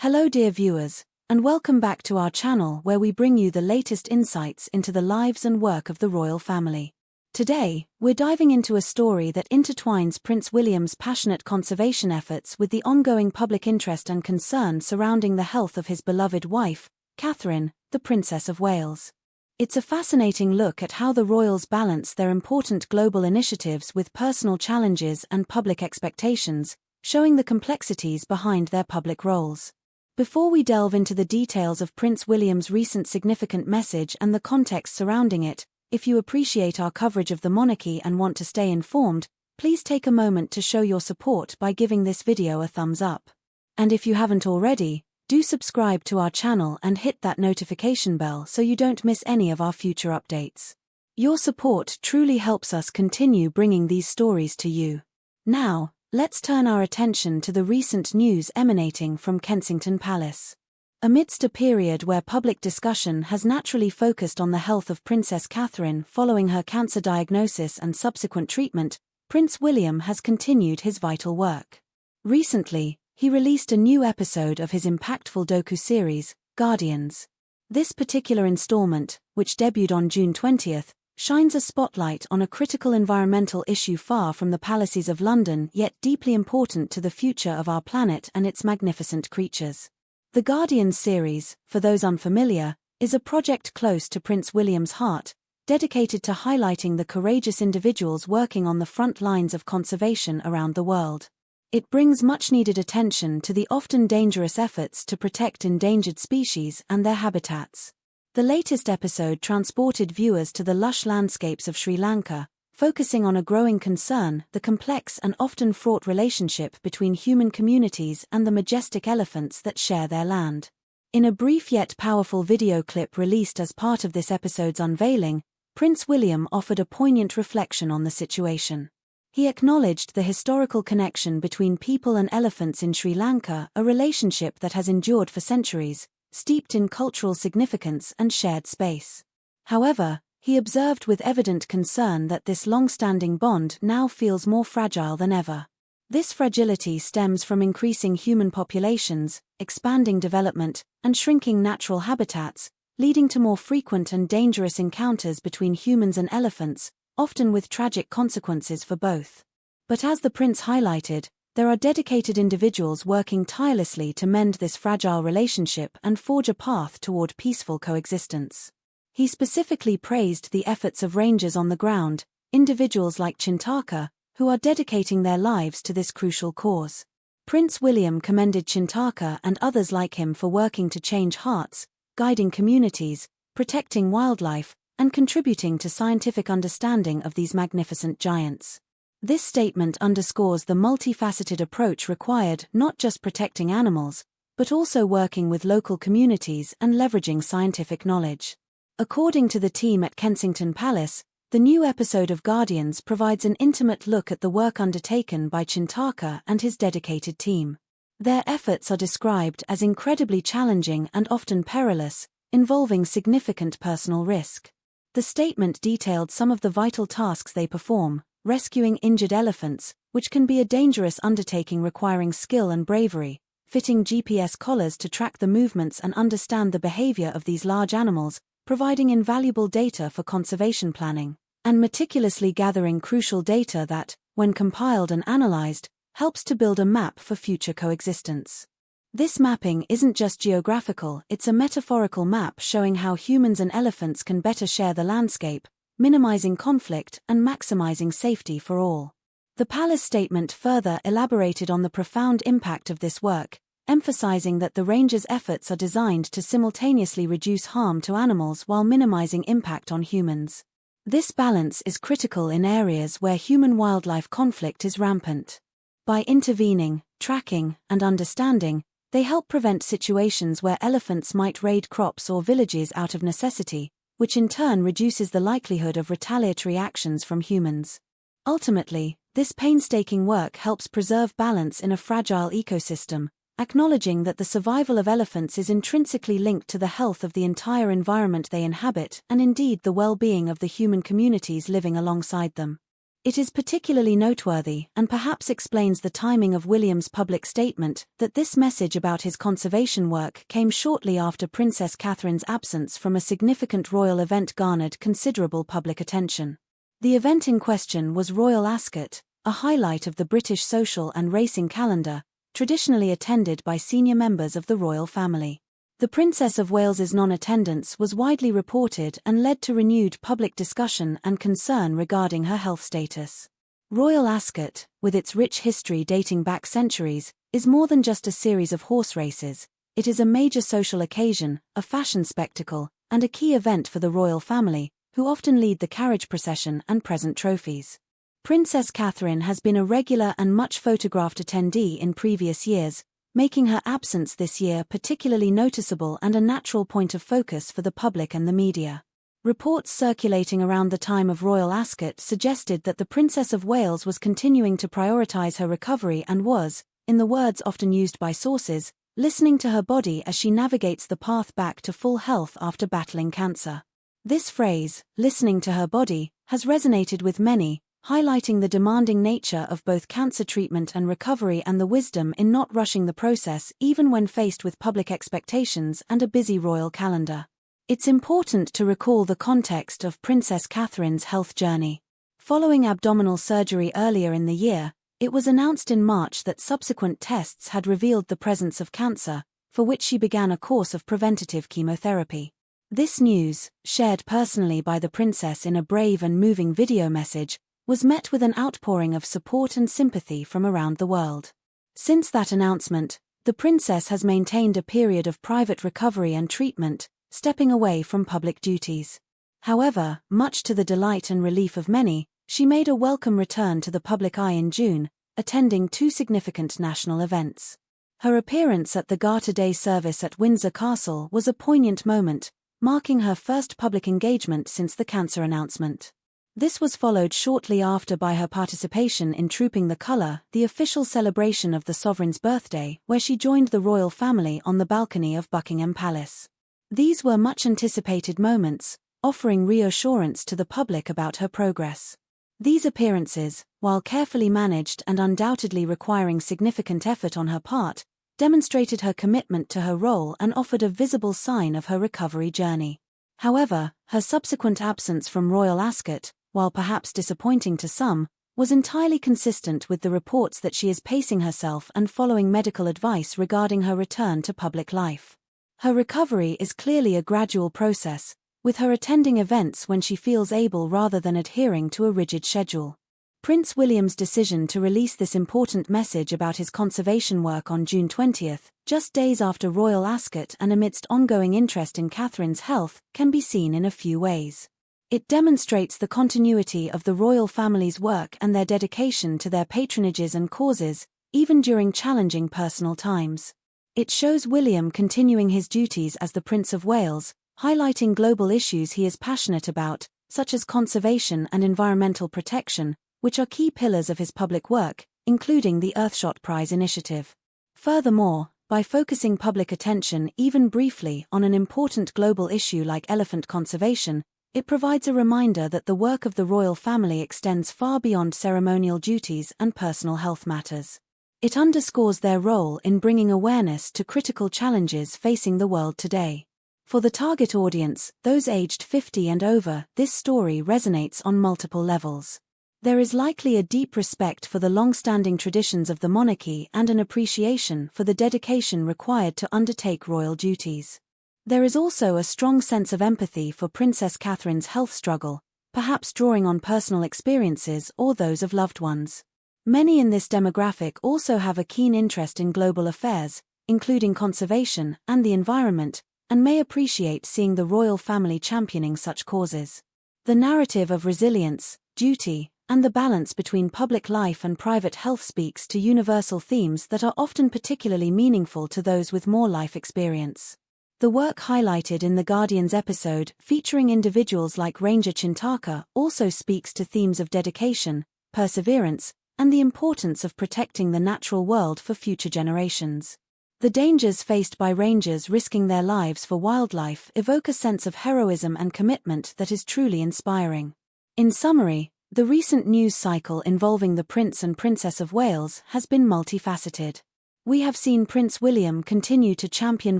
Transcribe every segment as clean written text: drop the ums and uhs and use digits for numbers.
Hello dear viewers, and welcome back to our channel where we bring you the latest insights into the lives and work of the royal family. Today, we're diving into a story that intertwines Prince William's passionate conservation efforts with the ongoing public interest and concern surrounding the health of his beloved wife, Catherine, the Princess of Wales. It's a fascinating look at how the royals balance their important global initiatives with personal challenges and public expectations, showing the complexities behind their public roles. Before we delve into the details of Prince William's recent significant message and the context surrounding it, if you appreciate our coverage of the monarchy and want to stay informed, please take a moment to show your support by giving this video a thumbs up. And if you haven't already, do subscribe to our channel and hit that notification bell so you don't miss any of our future updates. Your support truly helps us continue bringing these stories to you. Now, let's turn our attention to the recent news emanating from Kensington Palace. Amidst a period where public discussion has naturally focused on the health of Princess Catherine following her cancer diagnosis and subsequent treatment, Prince William has continued his vital work. Recently, he released a new episode of his impactful docu-series, Guardians. This particular installment, which debuted on June 20th, shines a spotlight on a critical environmental issue far from the palaces of London yet deeply important to the future of our planet and its magnificent creatures. The Guardians series, for those unfamiliar, is a project close to Prince William's heart, dedicated to highlighting the courageous individuals working on the front lines of conservation around the world. It brings much-needed attention to the often dangerous efforts to protect endangered species and their habitats. The latest episode transported viewers to the lush landscapes of Sri Lanka, focusing on a growing concern: the complex and often fraught relationship between human communities and the majestic elephants that share their land. In a brief yet powerful video clip released as part of this episode's unveiling, Prince William offered a poignant reflection on the situation. He acknowledged the historical connection between people and elephants in Sri Lanka, a relationship that has endured for centuries, steeped in cultural significance and shared space. However, he observed with evident concern that this long-standing bond now feels more fragile than ever. This fragility stems from increasing human populations, expanding development, and shrinking natural habitats, leading to more frequent and dangerous encounters between humans and elephants, often with tragic consequences for both. But as the prince highlighted, there are dedicated individuals working tirelessly to mend this fragile relationship and forge a path toward peaceful coexistence. He specifically praised the efforts of rangers on the ground, individuals like Chintaka, who are dedicating their lives to this crucial cause. Prince William commended Chintaka and others like him for working to change hearts, guiding communities, protecting wildlife, and contributing to scientific understanding of these magnificent giants. This statement underscores the multifaceted approach required, not just protecting animals, but also working with local communities and leveraging scientific knowledge. According to the team at Kensington Palace, the new episode of Guardians provides an intimate look at the work undertaken by Chintaka and his dedicated team. Their efforts are described as incredibly challenging and often perilous, involving significant personal risk. The statement detailed some of the vital tasks they perform: rescuing injured elephants, which can be a dangerous undertaking requiring skill and bravery, fitting GPS collars to track the movements and understand the behavior of these large animals, providing invaluable data for conservation planning, and meticulously gathering crucial data that, when compiled and analyzed, helps to build a map for future coexistence. This mapping isn't just geographical, it's a metaphorical map showing how humans and elephants can better share the landscape, minimizing conflict and maximizing safety for all. The palace statement further elaborated on the profound impact of this work, emphasizing that the rangers' efforts are designed to simultaneously reduce harm to animals while minimizing impact on humans. This balance is critical in areas where human-wildlife conflict is rampant. By intervening, tracking, and understanding, they help prevent situations where elephants might raid crops or villages out of necessity, which in turn reduces the likelihood of retaliatory actions from humans. Ultimately, this painstaking work helps preserve balance in a fragile ecosystem, acknowledging that the survival of elephants is intrinsically linked to the health of the entire environment they inhabit and indeed the well-being of the human communities living alongside them. It is particularly noteworthy and perhaps explains the timing of William's public statement that this message about his conservation work came shortly after Princess Katherine's absence from a significant royal event garnered considerable public attention. The event in question was Royal Ascot, a highlight of the British social and racing calendar, traditionally attended by senior members of the royal family. The Princess of Wales's non-attendance was widely reported and led to renewed public discussion and concern regarding her health status. Royal Ascot, with its rich history dating back centuries, is more than just a series of horse races. It is a major social occasion, a fashion spectacle, and a key event for the royal family, who often lead the carriage procession and present trophies. Princess Catherine has been a regular and much photographed attendee in previous years, making her absence this year particularly noticeable and a natural point of focus for the public and the media. Reports circulating around the time of Royal Ascot suggested that the Princess of Wales was continuing to prioritize her recovery and was, in the words often used by sources, listening to her body as she navigates the path back to full health after battling cancer. This phrase, listening to her body, has resonated with many, highlighting the demanding nature of both cancer treatment and recovery and the wisdom in not rushing the process even when faced with public expectations and a busy royal calendar. It's important to recall the context of Princess Katherine's health journey. Following abdominal surgery earlier in the year, it was announced in March that subsequent tests had revealed the presence of cancer, for which she began a course of preventative chemotherapy. This news, shared personally by the princess in a brave and moving video message, was met with an outpouring of support and sympathy from around the world. Since that announcement, the princess has maintained a period of private recovery and treatment, stepping away from public duties. However, much to the delight and relief of many, she made a welcome return to the public eye in June, attending two significant national events. Her appearance at the Garter Day service at Windsor Castle was a poignant moment, marking her first public engagement since the cancer announcement. This was followed shortly after by her participation in Trooping the Colour, the official celebration of the sovereign's birthday, where she joined the royal family on the balcony of Buckingham Palace. These were much-anticipated moments, offering reassurance to the public about her progress. These appearances, while carefully managed and undoubtedly requiring significant effort on her part, demonstrated her commitment to her role and offered a visible sign of her recovery journey. However, her subsequent absence from Royal Ascot, while perhaps disappointing to some, was entirely consistent with the reports that she is pacing herself and following medical advice regarding her return to public life. Her recovery is clearly a gradual process, with her attending events when she feels able rather than adhering to a rigid schedule. Prince William's decision to release this important message about his conservation work on June 20, just days after Royal Ascot and amidst ongoing interest in Katherine's health, can be seen in a few ways. It demonstrates the continuity of the royal family's work and their dedication to their patronages and causes, even during challenging personal times. It shows William continuing his duties as the Prince of Wales, highlighting global issues he is passionate about, such as conservation and environmental protection, which are key pillars of his public work, including the Earthshot Prize initiative. Furthermore, by focusing public attention even briefly on an important global issue like elephant conservation, it provides a reminder that the work of the royal family extends far beyond ceremonial duties and personal health matters. It underscores their role in bringing awareness to critical challenges facing the world today. For the target audience, those aged 50 and over, this story resonates on multiple levels. There is likely a deep respect for the long-standing traditions of the monarchy and an appreciation for the dedication required to undertake royal duties. There is also a strong sense of empathy for Princess Katherine's health struggle, perhaps drawing on personal experiences or those of loved ones. Many in this demographic also have a keen interest in global affairs, including conservation and the environment, and may appreciate seeing the royal family championing such causes. The narrative of resilience, duty, and the balance between public life and private health speaks to universal themes that are often particularly meaningful to those with more life experience. The work highlighted in The Guardian's episode, featuring individuals like Ranger Chintaka, also speaks to themes of dedication, perseverance, and the importance of protecting the natural world for future generations. The dangers faced by rangers risking their lives for wildlife evoke a sense of heroism and commitment that is truly inspiring. In summary, The recent news cycle involving the Prince and Princess of Wales has been multifaceted. We have seen Prince William continue to champion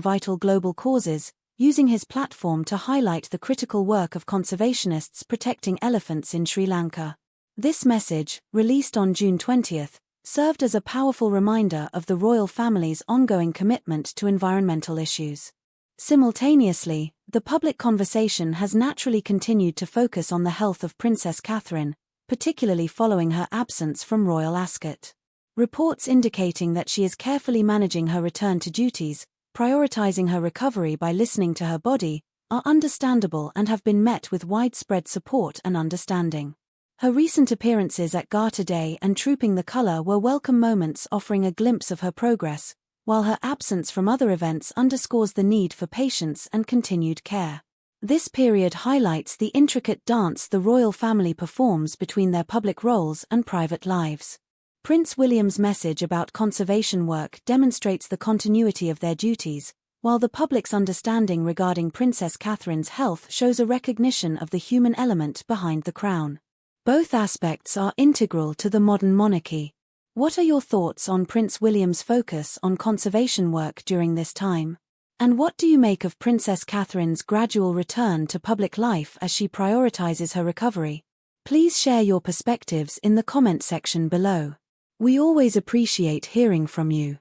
vital global causes, using his platform to highlight the critical work of conservationists protecting elephants in Sri Lanka. This message, released on June 20, served as a powerful reminder of the royal family's ongoing commitment to environmental issues. Simultaneously, the public conversation has naturally continued to focus on the health of Princess Catherine, particularly following her absence from Royal Ascot. Reports indicating that she is carefully managing her return to duties, prioritizing her recovery by listening to her body, are understandable and have been met with widespread support and understanding. Her recent appearances at Garter Day and Trooping the Colour were welcome moments, offering a glimpse of her progress, while her absence from other events underscores the need for patience and continued care. This period highlights the intricate dance the royal family performs between their public roles and private lives. Prince William's message about conservation work demonstrates the continuity of their duties, while the public's understanding regarding Princess Catherine's health shows a recognition of the human element behind the crown. Both aspects are integral to the modern monarchy. What are your thoughts on Prince William's focus on conservation work during this time? And what do you make of Princess Catherine's gradual return to public life as she prioritizes her recovery? Please share your perspectives in the comment section below. We always appreciate hearing from you.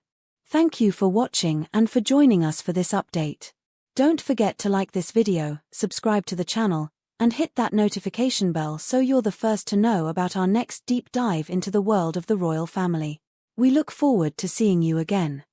Thank you for watching and for joining us for this update. Don't forget to like this video, subscribe to the channel, and hit that notification bell so you're the first to know about our next deep dive into the world of the royal family. We look forward to seeing you again.